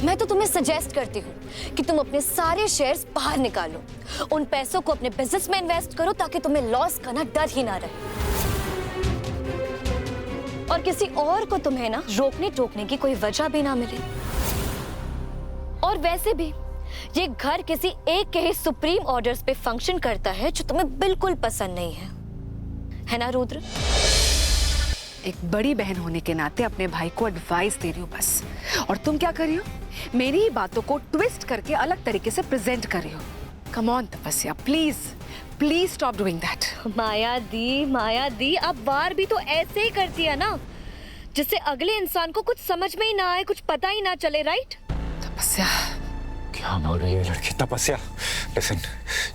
मैं तो तुम्हें सजेस्ट करती हूँ कि तुम अपने सारे शेयर्स बाहर निकालो, उन पैसों को अपने बिजनेस में इन्वेस्ट करो ताकि तुम्हें लॉस का ना डर ही ना रहे, और किसी और को तुम्हें ना रोकने टोकने की कोई वजह भी ना मिले। और वैसे भी ये घर किसी एक के ही सुप्रीम ऑर्डर्स पे फंक्शन करता है जो तुम्हें बिल्कुल पसंद नहीं है ना रुद्र? एक बड़ी बहन होने के नाते अपने भाई को एडवाइस दे रही हूँ बस, और तुम क्या कर रही हो? मेरी ही बातों को ट्विस्ट करके अलग तरीके से प्रेजेंट कर रही हो। Come on Tapasya, please please stop doing that. Maya di आप बार भी तो ऐसे ही करती है ना, जिससे अगले इंसान को कुछ समझ में ही ना आए, कुछ पता ही ना चले, राइट? तपस्या क्या बोल रही है लड़की? तपस्या, listen,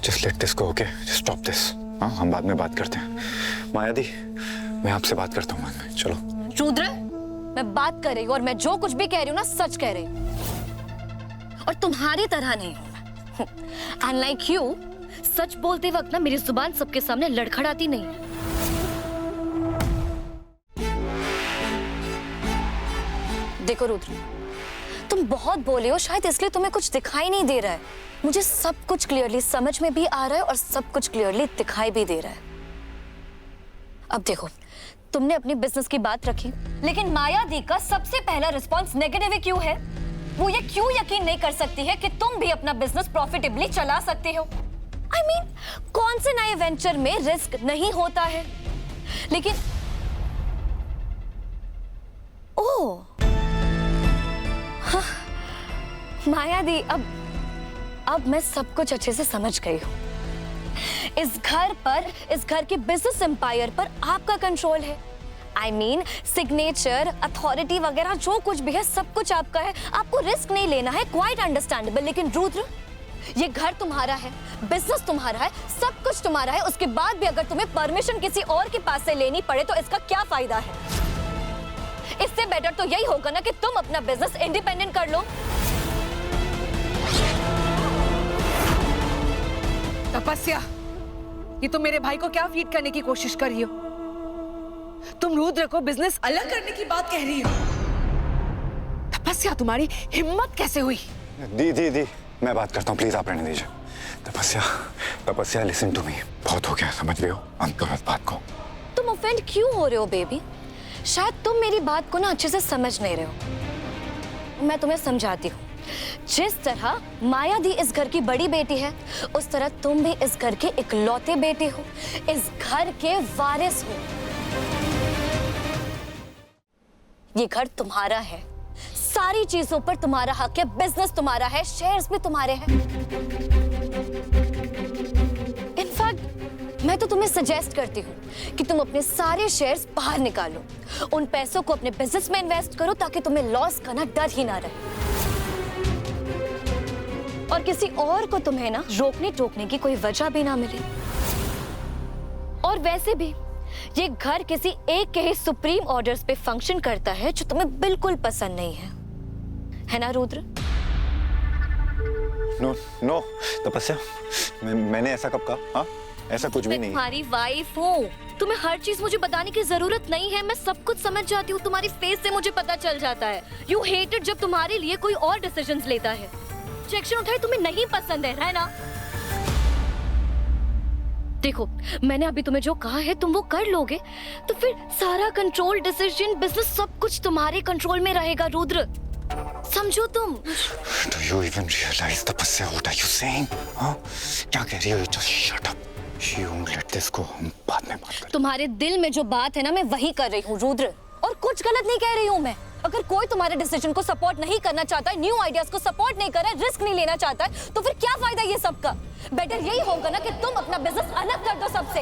just let this go, okay? Just stop this. हाँ, हम बाद में बात करते हैं। माया दी, मैं आपसे बात करता हूँ बाद में, चलो। रुद्र, मैं बात कर रही हूँ और मैं जो कुछ भी कह रही हूँ ना सच कह रही हूँ, और तुम्हारी तरह नहीं हूँ मैं। अनलाइक यू, सच बोलते वक्त ना मेरी जुबान सबके सामने लड़खड़ाती नहीं है। देखो रुद्र, तुम बहुत बोले हो, शायद इसलिए तुम्हें कुछ दिखाई नहीं दे रहा है। मुझे सब कुछ क्लियरली समझ में भी आ रहा है और सब कुछ क्लियरली दिखाई भी दे रहा है। अब देखो, तुमने अपनी बिजनेस की बात रखी, लेकिन माया दी का सबसे पहला रिस्पॉन्स नेगेटिव ही क्यों है? वो ये क्यों यकीन नहीं कर सकती है कि तुम भी अपना बिजनेस प्रॉफिटेबली चला सकते हो? I mean, कौन से नए वेंचर में रिस्क नहीं होता है? लेकिन ओह हाँ, माया दी, अब मैं सब कुछ अच्छे से समझ गई हूँ। इस घर के बिजनेस एम्पायर पर आपका कंट्रोल है। I mean, सिग्नेचर, अथॉरिटी वगैरह जो कुछ भी है सब कुछ आपका है। आपको रिस्क नहीं लेना है, क्वाइट अंडरस्टैंडेबल। लेकिन रुद्र, ये घर तुम्हारा है, बिजनेस तुम्हारा है, सब कुछ तुम्हारा है, उसके बाद भी अगर तुम्हें परमिशन किसी और के पास से लेनी पड़े तो इसका क्या फायदा है? इससे बेटर तो यही होगा ना कि तुम अपना बिजनेस इंडिपेंडेंट कर लो। तपस्या, ये तुम मेरे भाई को क्या फीड करने की कोशिश कर रही हो? तुम रुद्र को बिजनेस अलग करने की बात कह रही हो? तपस्या, तुम्हारी हिम्मत कैसे हुई? दी, मैं बात करता हूँ, प्लीज आप रहने दीजिए। तपस्या, लिसन टू मी, बहुत हो गया, समझ रहे हो? अंत करो इस बात को। तुम ऑफेंड क्यों हो रहे हो बेबी? शायद तुम मेरी बात को ना अच्छे से समझ नहीं रहे हो। मैं तुम्हें समझाती हूँ। जिस तरह माया दी इस घर की बड़ी बेटी है, उस तरह तुम भी इस घर के इकलौते बेटे हो, इस घर के वारिस हो। ये घर तुम्हारा है, सारी चीजों पर तुम्हारा हक है, बिजनेस तुम्हारा है, शेयर्स भी तुम्हारे हैं। इनफैक्ट मैं तो तुम्हें सजेस्ट करती हूँ कि तुम अपने सारे शेयर्स बाहर निकालो, उन पैसों को अपने बिजनेस में इन्वेस्ट करो ताकि तुम्हें लॉस का ना डर ही ना रहे, और किसी और को तुम्हें ना रोकने टोकने की कोई वजह भी ना मिले। और वैसे भी ये घर किसी एक के ही सुप्रीम ऑर्डर्स पे फंक्शन करता है जो तुम्हें बिल्कुल पसंद नहीं है ना रुद्र? नो तपस्या, मैंने ऐसा कब कहा? हाँ, ऐसा कुछ भी नहीं। तुम्हारी वाइफ हूँ, तुम्हें हर चीज मुझे बताने की जरूरत नहीं है। मैं सब कुछ समझ जाती हूँ, तुम्हारी फेस से मुझे पता चल जाता है। यू हेट इट जब तुम्हारे लिए कोई और डिसीजंस लेता है। एक्शन उठाए तुम्हें नहीं पसंद है ना? देखो, मैंने अभी तुम्हें जो कहा है तुम वो कर लोगे तो फिर सारा कंट्रोल, डिसीजन, बिजनेस सब कुछ तुम्हारे कंट्रोल में रहेगा रुद्र, समझो तुम। Do you even realize, तपस्या, what are you saying? हाँ, क्या कह रही हो? Just shut up. You let this go. हम बाद में बात करें। तुम्हारे दिल में जो बात है ना मैं वही कर रही हूँ रुद्र, और कुछ गलत नहीं कह रही हूँ मैं। अगर कोई तुम्हारे डिसीजन को सपोर्ट नहीं करना चाहता है, न्यू आइडियाज को सपोर्ट नहीं कर रहा है, रिस्क नहीं लेना चाहता है, तो फिर क्या फायदा ये सबका? बेटर यही होगा ना कि तुम अपना बिजनेस अलग कर दो सबसे।